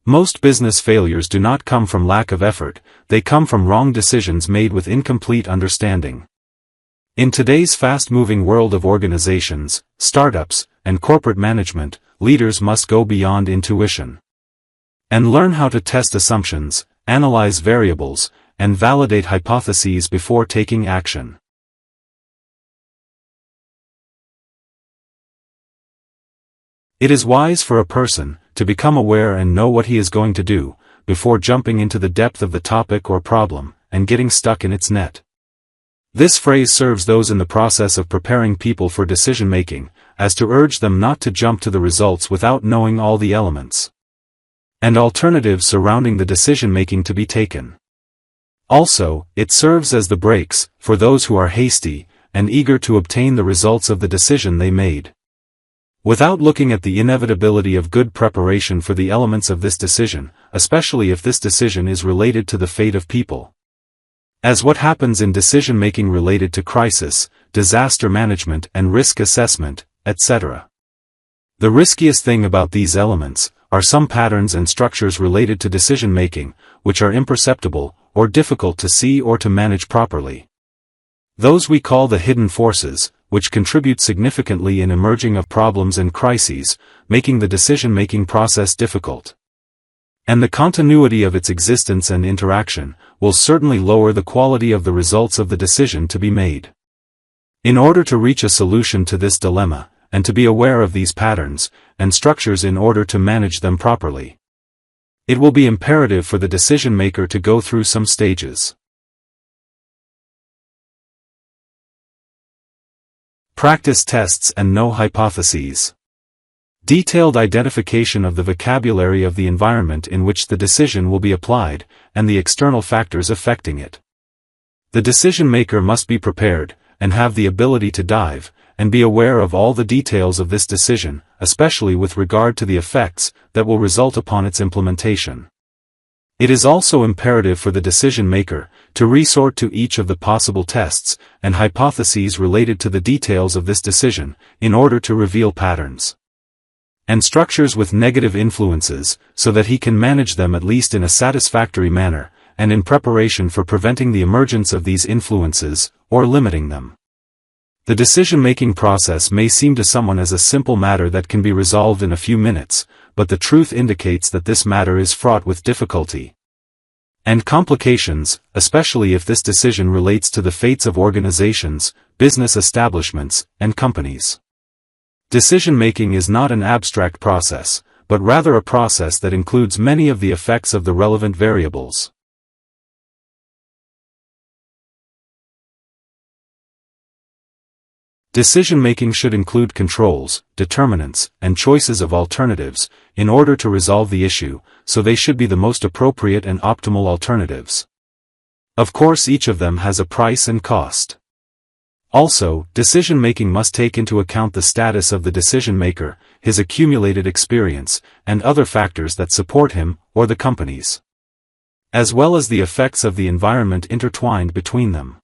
Most business failures do not come from lack of effort, they come from wrong decisions made with incomplete understanding. In today's fast-moving world of organizations, startups, and corporate management, leaders must go beyond intuition and learn how to test assumptions, analyze variables, and validate hypotheses before taking action. It is wise for a person to become aware and know what he is going to do, before jumping into the depth of the topic or problem, and getting stuck in its net. This phrase serves those in the process of preparing people for decision-making, as to urge them not to jump to the results without knowing all the elements and alternatives surrounding the decision-making to be taken. Also, it serves as the brakes for those who are hasty and eager to obtain the results of the decision they made, without looking at the inevitability of good preparation for the elements of this decision, especially if this decision is related to the fate of people. As what happens in decision-making related to crisis, disaster management and risk assessment, etc. The riskiest thing about these elements are some patterns and structures related to decision-making, which are imperceptible, or difficult to see or to manage properly. Those we call the hidden forces, which contribute significantly in emerging of problems and crises, making the decision-making process difficult. And the continuity of its existence and interaction will certainly lower the quality of the results of the decision to be made. In order to reach a solution to this dilemma, and to be aware of these patterns and structures in order to manage them properly, it will be imperative for the decision-maker to go through some stages. Practice tests and know hypotheses. Detailed identification of the vocabulary of the environment in which the decision will be applied, and the external factors affecting it. The decision-maker must be prepared, and have the ability to dive, and be aware of all the details of this decision, especially with regard to the effects that will result upon its implementation. It is also imperative for the decision-maker to resort to each of the possible tests and hypotheses related to the details of this decision, in order to reveal patterns and structures with negative influences, so that he can manage them at least in a satisfactory manner, and in preparation for preventing the emergence of these influences, or limiting them. The decision-making process may seem to someone as a simple matter that can be resolved in a few minutes, but the truth indicates that this matter is fraught with difficulty and complications, especially if this decision relates to the fates of organizations, business establishments, and companies. Decision-making is not an abstract process, but rather a process that includes many of the effects of the relevant variables. Decision-making should include controls, determinants, and choices of alternatives, in order to resolve the issue, so they should be the most appropriate and optimal alternatives. Of course, each of them has a price and cost. Also, decision-making must take into account the status of the decision-maker, his accumulated experience, and other factors that support him, or the companies, as well as the effects of the environment intertwined between them.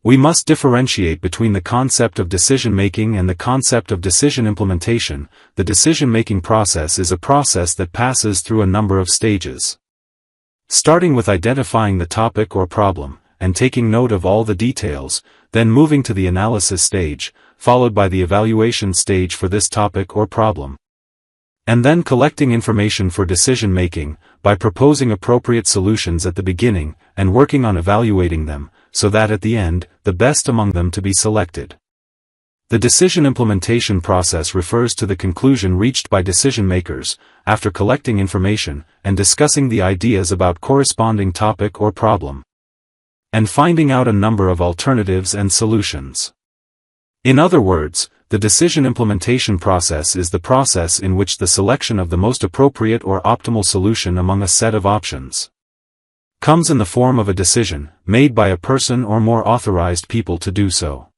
We must differentiate between the concept of decision-making and the concept of decision implementation. The decision-making process is a process that passes through a number of stages, starting with identifying the topic or problem, and taking note of all the details, then moving to the analysis stage, followed by the evaluation stage for this topic or problem, and then collecting information for decision-making, by proposing appropriate solutions at the beginning, and working on evaluating them, so that at the end, the best among them to be selected. The decision implementation process refers to the conclusion reached by decision-makers, after collecting information, and discussing the ideas about corresponding topic or problem, and finding out a number of alternatives and solutions. In other words, the decision implementation process is the process in which the selection of the most appropriate or optimal solution among a set of options comes in the form of a decision, made by a person or more authorized people to do so.